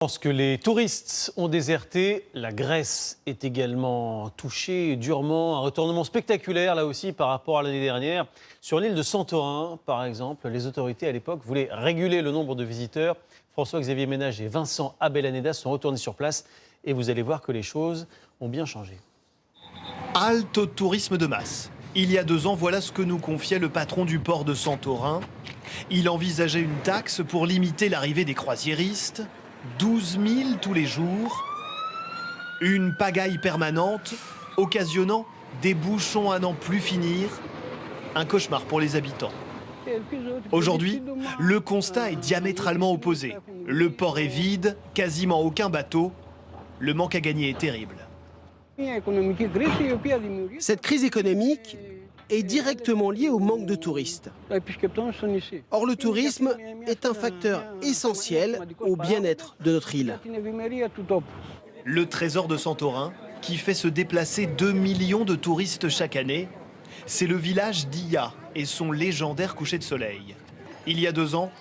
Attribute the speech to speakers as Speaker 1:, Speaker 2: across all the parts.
Speaker 1: Lorsque les touristes ont déserté, la Grèce est également touchée durement. Un retournement spectaculaire, là aussi, par rapport à l'année dernière. Sur l'île de Santorin, par exemple, les autorités à l'époque voulaient réguler le nombre de visiteurs. François-Xavier Ménage et Vincent Abelaneda sont retournés sur place et vous allez voir que les choses ont bien changé.
Speaker 2: Halte au tourisme de masse. Il y a 2 ans, voilà ce que nous confiait le patron du port de Santorin. Il envisageait une taxe pour limiter l'arrivée des croisiéristes. 12 000 tous les jours. Une pagaille permanente, occasionnant des bouchons à n'en plus finir. Un cauchemar pour les habitants. Aujourd'hui, le constat est diamétralement opposé. Le port est vide, quasiment aucun bateau. Le manque à gagner est terrible.
Speaker 3: Cette crise économique est directement liée au manque de touristes. Or, le tourisme est un facteur essentiel au bien-être de notre île.
Speaker 2: Le trésor de Santorin, qui fait se déplacer 2 millions de touristes chaque année, c'est le village d'Ia et son légendaire coucher de soleil. Il y a 2 ans,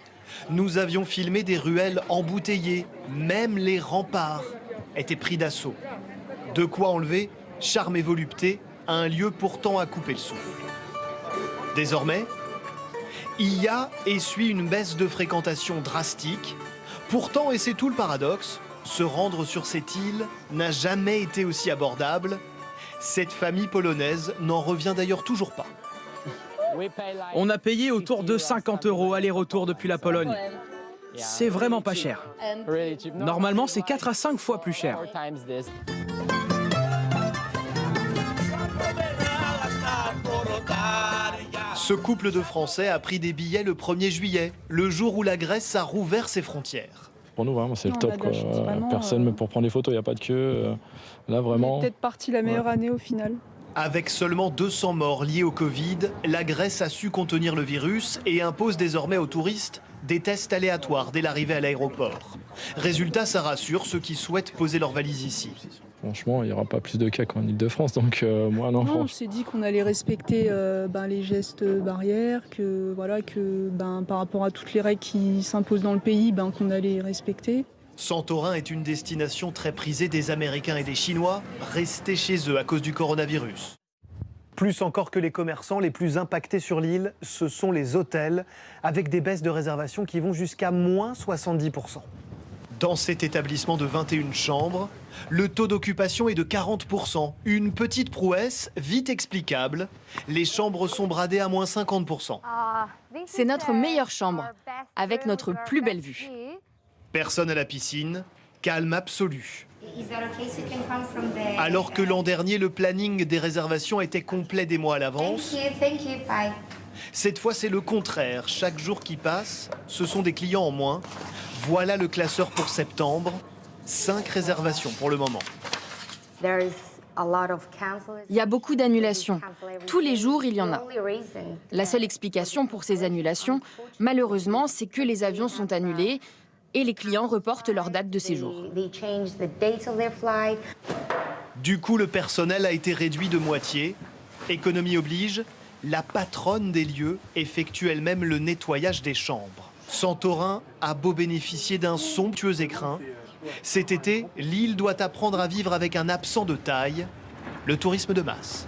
Speaker 2: nous avions filmé des ruelles embouteillées, même les remparts étaient pris d'assaut. De quoi enlever charme et volupté à un lieu pourtant à couper le souffle. Désormais, Ia essuie une baisse de fréquentation drastique. Pourtant, et c'est tout le paradoxe, se rendre sur cette île n'a jamais été aussi abordable. Cette famille polonaise n'en revient d'ailleurs toujours pas.
Speaker 4: On a payé autour de 50 € aller-retour depuis la Pologne. C'est vraiment pas cher. Normalement, c'est 4 à 5 fois plus cher.
Speaker 2: Ce couple de Français a pris des billets le 1er juillet, le jour où la Grèce a rouvert ses frontières.
Speaker 5: Pour nous, vraiment, c'est le top. Personne pour prendre des photos, il n'y a pas de queue. Là, vraiment.
Speaker 6: Peut-être partie la meilleure année au final.
Speaker 2: Avec seulement 200 morts liés au Covid, la Grèce a su contenir le virus et impose désormais aux touristes des tests aléatoires dès l'arrivée à l'aéroport. Résultat, ça rassure ceux qui souhaitent poser leurs valises ici.
Speaker 5: Franchement, il n'y aura pas plus de cas qu'en Ile-de-France, donc moi non.
Speaker 6: On s'est dit qu'on allait respecter les gestes barrières, que par rapport à toutes les règles qui s'imposent dans le pays, qu'on allait les respecter.
Speaker 2: Santorin est une destination très prisée des Américains et des Chinois, restés chez eux à cause du coronavirus. Plus encore que les commerçants, les plus impactés sur l'île, ce sont les hôtels, avec des baisses de réservation qui vont jusqu'à moins 70%. Dans cet établissement de 21 chambres, le taux d'occupation est de 40%. Une petite prouesse, vite explicable. Les chambres sont bradées à moins 50%.
Speaker 7: C'est notre meilleure chambre, avec notre plus belle vue.
Speaker 2: Personne à la piscine, calme absolu. Alors que l'an dernier, le planning des réservations était complet des mois à l'avance. Cette fois, c'est le contraire. Chaque jour qui passe, ce sont des clients en moins. Voilà le classeur pour septembre. 5 réservations pour le moment.
Speaker 7: Il y a beaucoup d'annulations. Tous les jours, il y en a. La seule explication pour ces annulations, malheureusement, c'est que les avions sont annulés et les clients reportent leur date de séjour.
Speaker 2: Du coup, le personnel a été réduit de moitié. Économie oblige, la patronne des lieux effectue elle-même le nettoyage des chambres. Santorin a beau bénéficier d'un somptueux écrin. Cet été, l'île doit apprendre à vivre avec un absent de taille, le tourisme de masse.